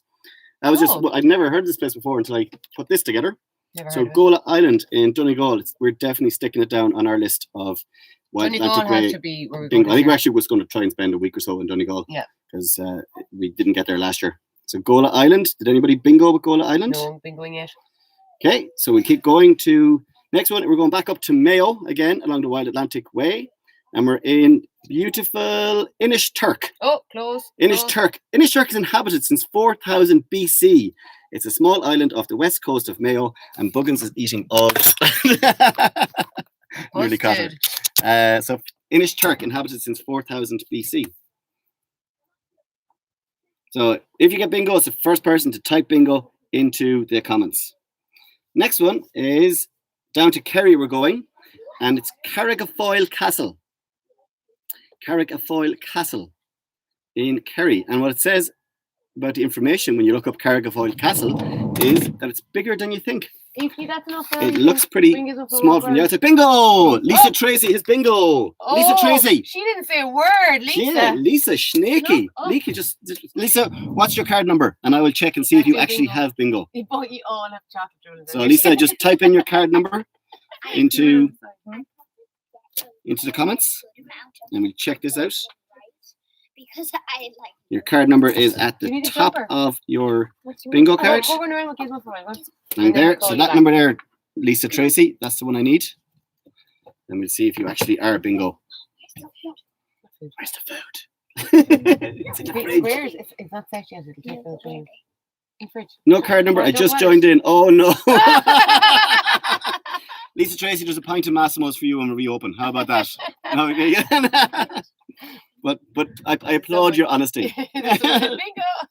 I'd never heard of this place before until I put this together. Never So heard of it. Gola Island in Donegal, we're definitely sticking it down on our list of Wild Donegal Atlantic has Way to be where we're bingo. going I think this we year. actually was going to try and spend a week or so in Donegal. Yeah. Because we didn't get there last year. So Gola Island. Did anybody bingo with Gola Island? No, been going yet. Okay, so we keep going to next one. We're going back up to Mayo again along the Wild Atlantic Way. And we're in beautiful Inishturk. Oh, close. Inishturk. Inishturk is inhabited since 4000 BC. It's a small island off the west coast of Mayo, and Buggins is eating all. Nearly caught her. So Inishturk inhabited since 4000 BC. So if you get bingo, it's the first person to type bingo into the comments. Next one is down to Kerry we're going, and it's Carrigafoyle Castle. Carrigafoyle Castle in Kerry. And what it says about the information when you look up Carrigafoyle Castle is that it's bigger than you think. That's enough. It looks pretty small from the outside. Bingo! Lisa Tracy has bingo. Lisa Tracy. She didn't say a word, Lisa. Yeah, Lisa Snaky. Lisa, what's your card number? And I will check and see if you actually have bingo. You all have chocolate donuts. So Lisa, just type in your card number into the comments, and we'll check this out. Because I like. Your card number is at You the need a top jumper. of your bingo card. Go around with Gizmo for a while. And there, so that number there, Lisa Tracy, that's the one I need. And we'll see if you actually are bingo. Where's the food? It's in the fridge. Where is it? It's not set yet. It'll take the drink. In fridge. No card number. I Don't just want joined it. in. Oh no. Lisa Tracy, there's a pint of Massimo's for you when we reopen. How about that? Okay. But I applaud your honesty. Bingo.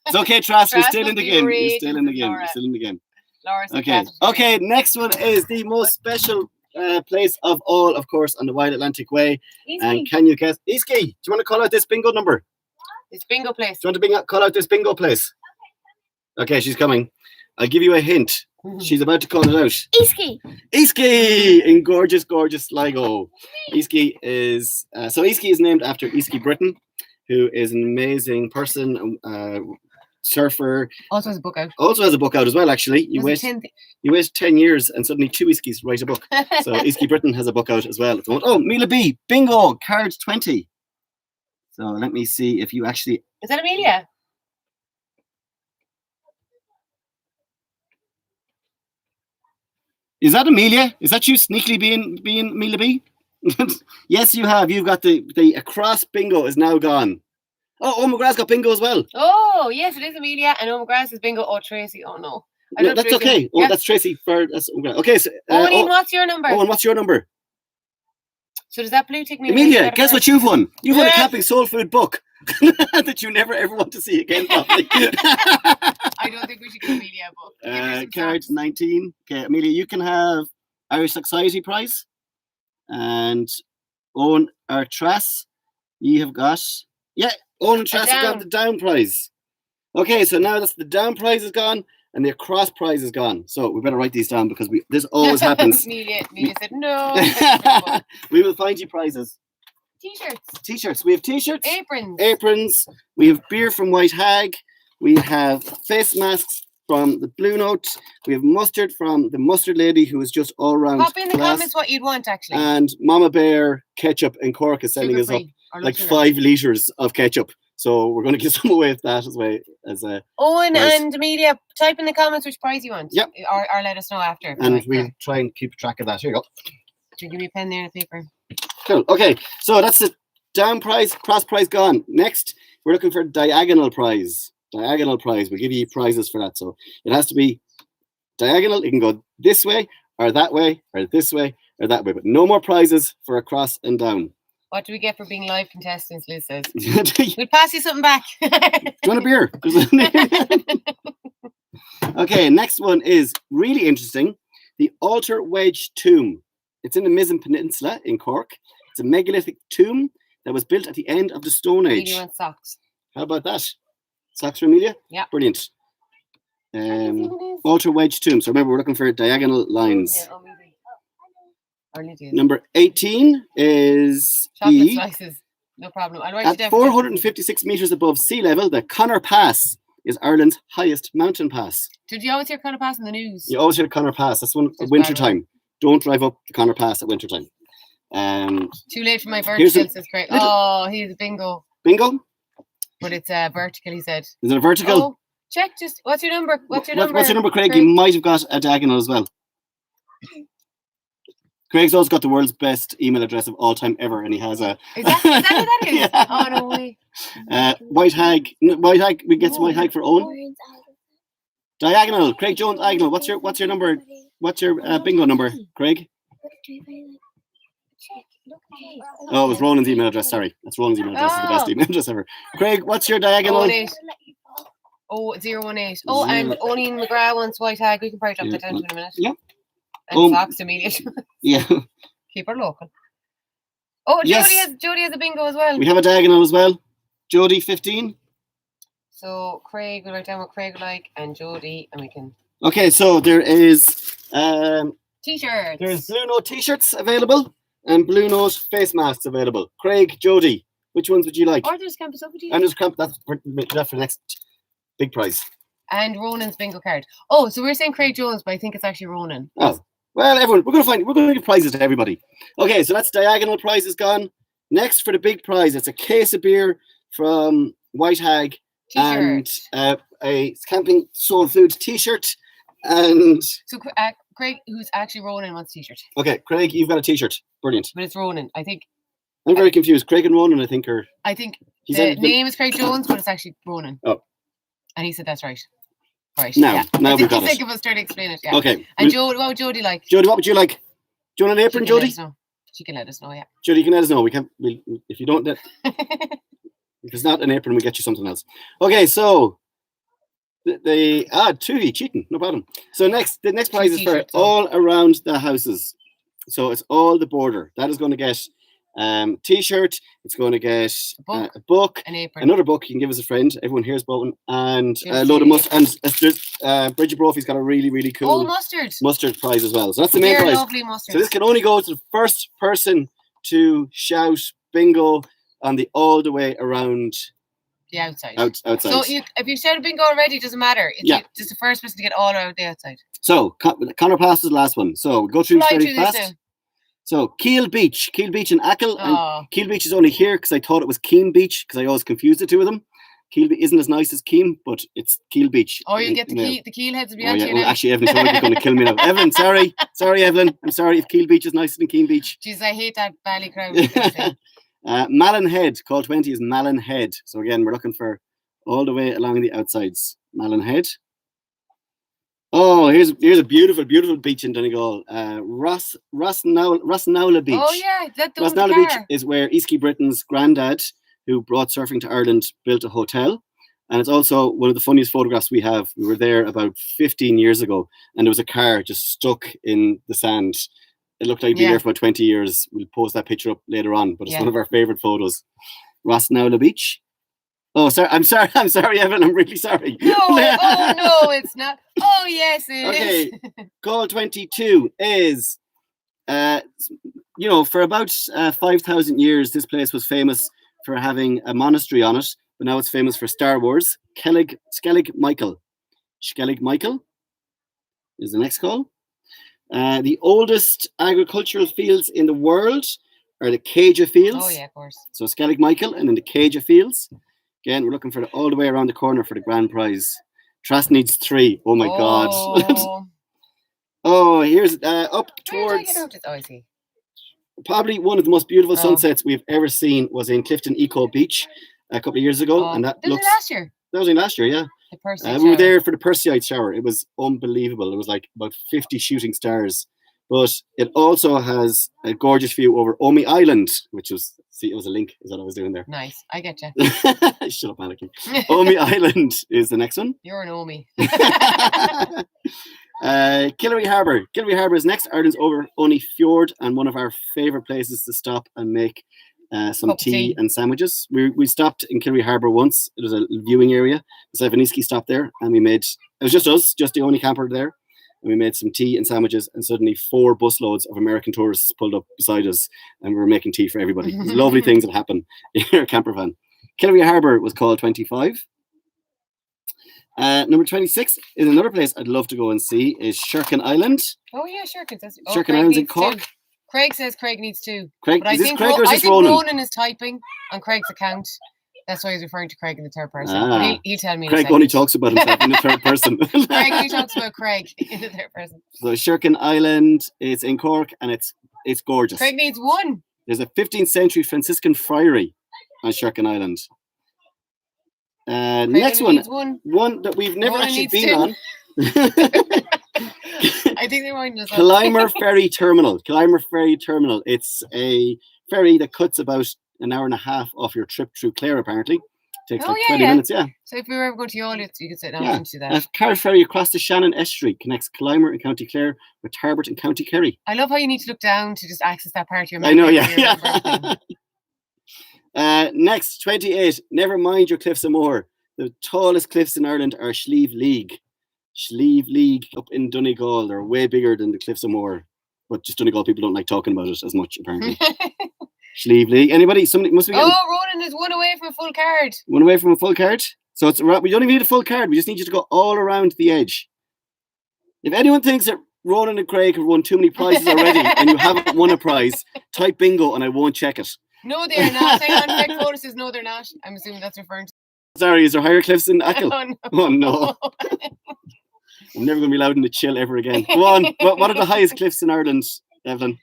It's okay, Trask. You're Trask still in would the be game. You're raging still in the with game. Laura. You're still in the game. Laura's Okay. fantastic. Okay. Next one is the most special place of all, of course, on the Wild Atlantic Way. And can you guess? Iski, do you want to call out this bingo number? It's bingo place. Do you want to call out this bingo place? Okay, she's coming. I'll give you a hint. She's about to call it out. Iski. Iski in gorgeous, gorgeous Sligo. Iski is Iski is named after Iski Britton, who is an amazing person, surfer. Also has a book out. Also has a book out as well. Actually, you wait 10 years and suddenly 2 Iskis write a book. So Iski Britton has a book out as well at the moment. Oh, Mila B, bingo, card 20. So let me see if you actually. Is that Amelia? Is that Amelia? Is that you sneakily being Mila B? Yes, you have. You've got the across bingo is now gone. Oh, McGrath's got bingo as well. Oh, yes, it is Amelia. And McGrath is bingo. Oh, Tracy. Oh, no. No, that's Tracy. okay. Oh, Yeah. that's Tracy. That's okay. So, Owen, what's your number? Owen, what's your number? So does that blue tick mean? Amelia, guess what you've won? You've won a Yeah. Camping Soul Food book that you never ever want to see again. Probably. I don't think we should give Amelia a book. Give her some Card socks. 19. Okay, Amelia, you can have Irish Society prize. And Owen or Trass, you have got. Yeah, Owen and Trass have got down. the down prize. Okay, so now that's the down prize is gone and the across prize is gone. So we better write these down because this always happens. Amelia said no. We will find you prizes. T-shirts, T-shirts. We have T-shirts, aprons. aprons. We have beer from White Hag. We have face masks from the Blue Note. We have mustard from the Mustard Lady, who is just all round Pop in the class. comments what you'd want, actually. And Mama Bear ketchup in Cork is sending us up Sugar-free or no like sugar. 5 litres of ketchup. So we're going to give some away of that as a Owen prize. and Amelia, type in the comments which prize you want. Yep. Or let us know after. and Right, we'll try and keep track of that. Here you go. Do you give me a pen there and a paper? Cool. Okay, so that's the down prize, cross prize gone. Next, we're looking for diagonal prize. Diagonal prize. We'll give you prizes for that. So it has to be diagonal. It can go this way or that way or this way or that way, but no more prizes for a cross and down. What do we get for being live contestants, Liz says? Do you We'll pass you something back. want a beer? Okay, next one is really interesting. The Altar Wedge Tomb. It's in the Mizen Peninsula in Cork. It's a megalithic tomb that was built at the end of the Stone Age. Amelia wants socks. How about that? Socks for Amelia? Yeah. Brilliant. Altar Wedge Tomb. So remember, we're looking for diagonal lines. Yeah, Only do. Number 18 is Chocolate the, slices. No problem. I'll write it at down. 456 metres above sea level, the Connor Pass is Ireland's highest mountain pass. Did you always hear Connor Pass in the news? You always hear Connor Pass. That's one at Just winter bad one. time. Don't drive up the Connor Pass at winter time. Too late for my Here's vertical, a says Craig. little- Oh, he's a bingo. Bingo? But it's vertical, he said. Is it a vertical? Oh, check just what's your number? What's your number? What's your number, Craig? You might have got a diagonal as well. Craig's also got the world's best email address of all time ever, and he has a Is that what that is? Yeah. Oh no way. White Hag. White Hag. We get some White Hag for Owen. Diagonal. Craig Jones diagonal. What's your number? What's your bingo number, Craig? Oh, it was Ronan's email address. Sorry, that's Ronan's email address. It's the best Oh. email address ever. Craig, what's your diagonal? 018. Oh, 018. Oh, and O'Neill McGrath wants White Hag. We can probably drop that down to in a minute. Yeah. And socks, Amelia. Yeah, Keep her local. Oh, Yes. Jody has a bingo as well. we have a diagonal as well. Jody 15. So Craig will write down what Craig will like, and Jody, and we can Okay, so there's t-shirts. Blue Note t-shirts available and Blue Note face masks available. Craig, Jody, which ones would you like? Or there's campus over And there's cramp. That's for the next big prize. and Ronan's bingo card. Oh, so we're saying Craig Jones, but I think it's actually Ronan. Oh, well, everyone, we're going to give prizes to everybody. Okay, so that's diagonal prizes gone. Next for the big prize, it's a case of beer from White Hag and T-shirt. a Camping Soul Food t-shirt. And So Craig, who's actually Ronan, wants t-shirt, okay, Craig, you've got a t-shirt. Brilliant. but it's Ronan. I think I'm very confused. Craig and Ronan, I think, are. He the said name is Craig Jones, but it's actually Ronan. Oh. And he said that's right. Right. Now- yeah. now I we've think got he's it. thinking of us trying to explain it. Yeah. Okay. And Jody, what would Jody like? Jody, what would you like? Do you want an apron, She can let Jody? us know. She can let us know. Yeah. Jody, you can let us know. We can. If you don't, if it's not an apron, we get you something else. Okay, so Toohey cheating, no problem. So the next prize is for T-shirts, so. all around the houses. So it's all the border. That is going to get t-shirt. It's going to get book. a book. An apron. Another book you can give as a friend. Everyone here's Bowen and a Good load of see. mustard. And Bridget Brophy's got a really, really Oh, cool mustard. mustard prize as well. So that's the main They're prize. lovely mustard. So this can only go to the first person to shout bingo on the all the way around the outside. outside. So if you shouted bingo already, it doesn't matter. It's Yeah. just the first person to get all around the outside. So Connor Pass is the last one. So we go through Fly fairly through this fast. now. So Keel Beach in Achill. And Oh, Keel Beach is only here because I thought it was Keem Beach because I always confused the two of them. Keel isn't as nice as Keem, but it's Keel Beach. or you get the Yeah. keel heads will be Oh, at yeah. you Well, now. actually, Evelyn is going to kill me now. Evelyn, sorry, Evelyn. I'm sorry if Keel Beach is nicer than Keem Beach. Jeez, I hate that valley crowd. Malin Head, call 20 is Malin Head. So again, we're looking for all the way along the outsides. Malin Head. Oh, here's a beautiful, beautiful beach in Donegal. Rossnowla Beach. Oh yeah, that the one with the Rossnowla Beach car. is where Easky Britton's granddad, who brought surfing to Ireland, built a hotel. And it's also one of the funniest photographs we have. We were there about 15 years ago, and there was a car just stuck in the sand. It looked like it'd been Yeah. there for about 20 years. We'll post that picture up later on, but it's Yeah. one of our favorite photos. Rossnowla Beach. Oh, sorry. I'm sorry, Evan. I'm really sorry. No, oh no, it's not. Oh yes, it is. Okay. Call 22 is, for about 5,000 years, this place was famous for having a monastery on it, but now it's famous for Star Wars. Skellig Michael is the next call. The oldest agricultural fields in the world are the Caja Fields. Oh yeah, of course. So Skellig Michael and then the Caja Fields. Again, we're looking for all the way around the corner for the grand prize. Trass needs 3. Oh my God. Oh, Oh, here's up where did I towards get out? Oh, I see. Probably one of the most beautiful Oh. sunsets we've ever seen was in Clifton Eco Beach a couple of years ago, and that Did looks. it last year? That was in last year, yeah. The Percy We were shower. there for the Perseid shower. It was unbelievable. It was like about 50 shooting stars. But it also has a gorgeous view over Omi Island, which was, see, it was a link, is what I was doing there. Nice. I get you. Shut up, Anakin. Omi Island is the next one. You're an Omi. Killary Harbour. Killary Harbour is next. Ireland's over Only Fjord, and one of our favourite places to stop and make some Cup of tea tea. and sandwiches. We stopped in Killary Harbour once. It was a viewing area. Savaniski stopped there, and we made, it was just us, just the only camper there. And we made some tea and sandwiches, and suddenly 4 busloads of American tourists pulled up beside us, and we were making tea for everybody. It was lovely things that happen in our camper van. Killary Harbour was called 25. Number 26 is another place I'd love to go and see is Sherkin Island. Oh yeah, sure. Sherkin Craig Island's in needs Cork. 2. Craig says Craig needs 2. Craig, But I is this think, Craig or is I this think Ronan? Ronan is typing on Craig's account. That's why he's referring to Craig in the third person. Ah. But he'll tell me. in a Craig only second. talks about himself in the third person. Craig only talks about Craig in the third person. So Sherkin Island, it's in Cork, and it's gorgeous. Craig needs 1. There's a 15th century Franciscan friary on Sherkin Island. Craig Next only one, needs 1. one that we've never Ronan actually needs been 2. on. I think they mind us. Clymer Ferry Terminal. Clymer Ferry Terminal. It's a ferry that cuts about an hour and a half off your trip through Clare, apparently. Takes Oh, like yeah, 20 yeah. minutes, yeah. So if we were ever going to Yollet, you could sit down Yeah. and do that. A car ferry across the Shannon Estuary connects Clymer in County Clare with Tarbert in County Kerry. I love how you need to look down to just access that part of your I know, memory yeah. where you remember everything. Next, 28. Never mind your cliffs of Moher. The tallest cliffs in Ireland are Slieve League. Slieve League up in Donegal. They're way bigger than the cliffs of Moher. But just Donegal people don't like talking about it as much, apparently. Slieve League. Anybody? Somebody must be getting Oh, Ronan is 1 away from a full card. one away from a full card. So it's we don't even need a full card. We just need you to go all around the edge. If anyone thinks that Ronan and Craig have won too many prizes already and you haven't won a prize, type bingo and I won't check it. No, they're not. Hang on, Craig Photo says no, they're not. I'm assuming that's referring to. Sorry, is there higher cliffs in Achill? Oh, no. Oh no. I'm never going to be allowed in the chill ever again. Go on. What are the highest cliffs in Ireland, Evelyn?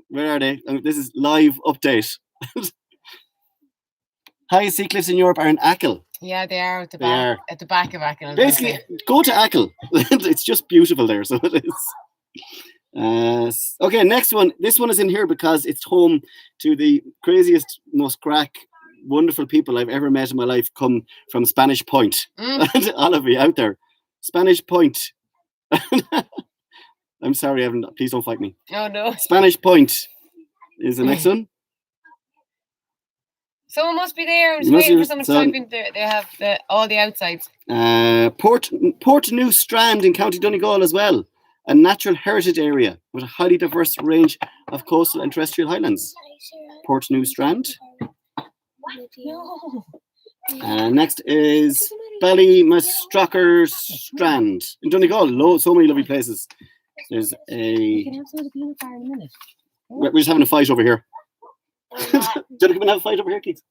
Where are they? This is live update. Highest sea cliffs in Europe are in Achill. Yeah, they are at the They back. are. At the back of Achill. Basically, go to Achill. It's just beautiful there, so it is. Okay, next one. This one is in here because it's home to the craziest, most crack, wonderful people I've ever met in my life come from Spanish Point. All of you out there. Spanish Point. I'm sorry, Evan. Please don't fight me. Oh no. Spanish Point is the next one. Someone must be there. I'm just You must waiting be- for someone to so- type in there. They have all the outsides. Port New Strand in County Donegal as well. A natural heritage area with a highly diverse range of coastal and terrestrial highlands. Port New Strand. No. Next is Ballymastrocker Strand in Donegal. So many lovely places. There's We can a. have some of the peanut bar in a minute. We're just having a fight over here. Do you want to come and have a fight over here, Keith?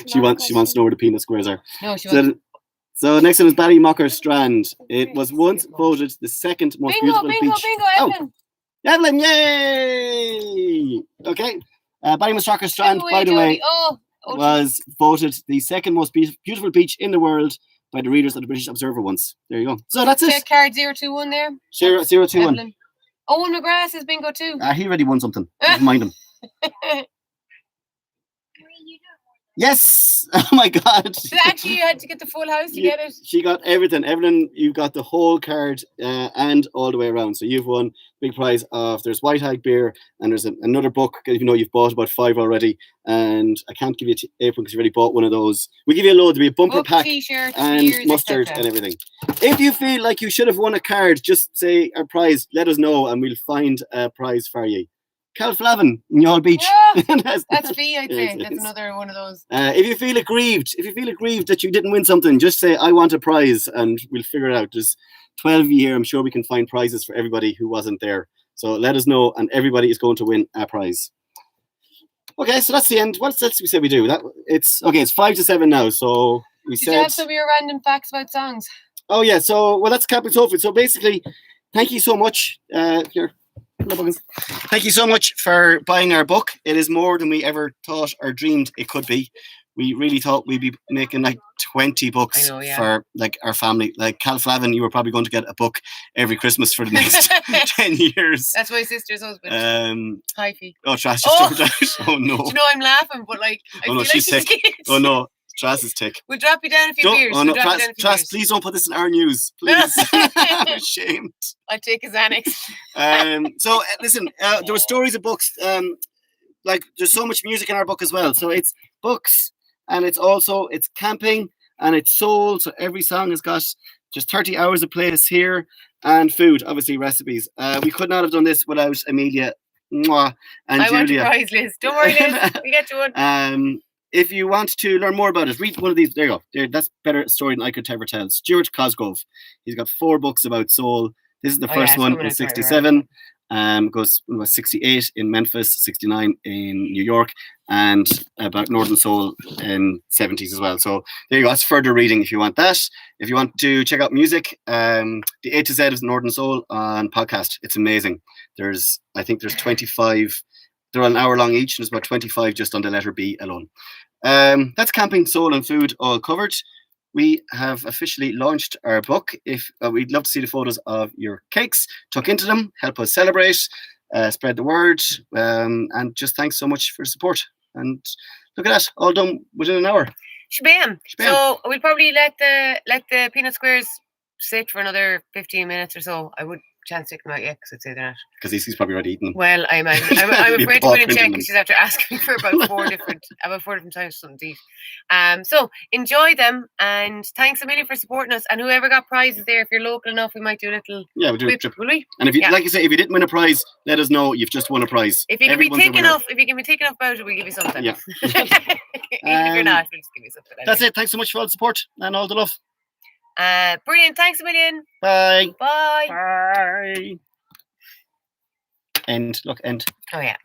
She wants to know where the peanut squares are. No, she wants. So next one is Ballymocker Strand. It was once voted the second most Bingo, beautiful bingo, beach. bingo, Oh, Evan. Evelyn, yay! Okay. Ballymastrocker Strand, Give away, by the way, Jodie. Oh, was voted the second most beautiful beach in the world by the readers of the British Observer once. There you go. So that's check it. card 021 there. 0-0-2-1. Evelyn. Owen McGrath says bingo too. He already won something. Never mind him. Yes! Oh my God. So actually, you had to get the full house to get it. She got everything. Evelyn, you got the whole card and all the way around. So you've won big prize of there's White Hag beer and there's another book. You know, you've bought about 5 already. And I can't give you April because you already bought one of those. We give you a load. There'll be a bumper Book, pack t-shirt, and ears, mustard etc. and everything. If you feel like you should have won a card, just say a prize. Let us know and we'll find a prize for you. Cal Flavin in Youghal Beach. Yeah, that's fee, I'd say. It That's is. another one of those. If you feel aggrieved, that you didn't win something, just say I want a prize, and we'll figure it out. There's 12 of you here. I'm sure we can find prizes for everybody who wasn't there. So let us know, and everybody is going to win a prize. Okay, so that's the end. What else we said we do? It's 5 to 7 now. So we Did you said. have some of your random facts about songs? Oh yeah. So that's Captain Sophie. So basically, thank you so much. Here, Hello, Buggins. Thank you so much for buying our book. It is more than we ever thought or dreamed it could be. We really thought we'd be making like 20 books for like our family. Like Cal Flavin, you were probably going to get a book every Christmas for the next 10 years. That's my sister's husband. Hyphy. Oh, Trash just jumped out. Oh no. Do you know I'm laughing, but like I feel like she's sick. Oh no. Trash is tick. We'll drop you down a few beers. Oh no, Trash, please don't put this in our news. Please. I'm ashamed. I'll take his annex. So listen, there were stories of books. Like there's so much music in our book as well. So it's books and it's camping and it's soul. So every song has got just 30 hours of playlist here and food, obviously recipes. We could not have done this without Amelia and Julia. I want a prize, Liz. Don't worry, Liz. We get you one. If you want to learn more about it, read one of these. There you go. That's better story than I could ever tell. Stuart Cosgrove. He's got 4 books about soul. This is the first one in 67. Goes 68 in Memphis, 69 in New York, and about Northern Soul in 70s as well. So there you go. That's further reading if you want that. If you want to check out music, the A to Z of Northern Soul on podcast. It's amazing. I think there's 25. They're an hour long each, and there's about 25 just on the letter B alone. That's camping, soul, and food all covered. We have officially launched our book. If we'd love to see the photos of your cakes, tuck into them, help us celebrate, spread the word, and just thanks so much for the support. And look at that, all done within an hour. Shabam. So we'll probably let the peanut squares sit for another 15 minutes or so. I would chance to take them out yet because I'd say they're not. Because he's probably already eaten them. Well, I'm afraid to put in check because she's after asking me for about four different times something to eat. So enjoy them and thanks a million for supporting us. And whoever got prizes there, if you're local enough, we might do a little. Yeah, we'll do a trip. Will we? And if you like you say, if you didn't win a prize, let us know you've just won a prize. If you can be thick enough, about it, we'll give you something. Yeah. If you're not, we'll just give you something. Anyway. That's it. Thanks so much for all the support and all the love. Brilliant. Thanks a million. Bye. Bye. Bye. End. Look, end. Oh yeah.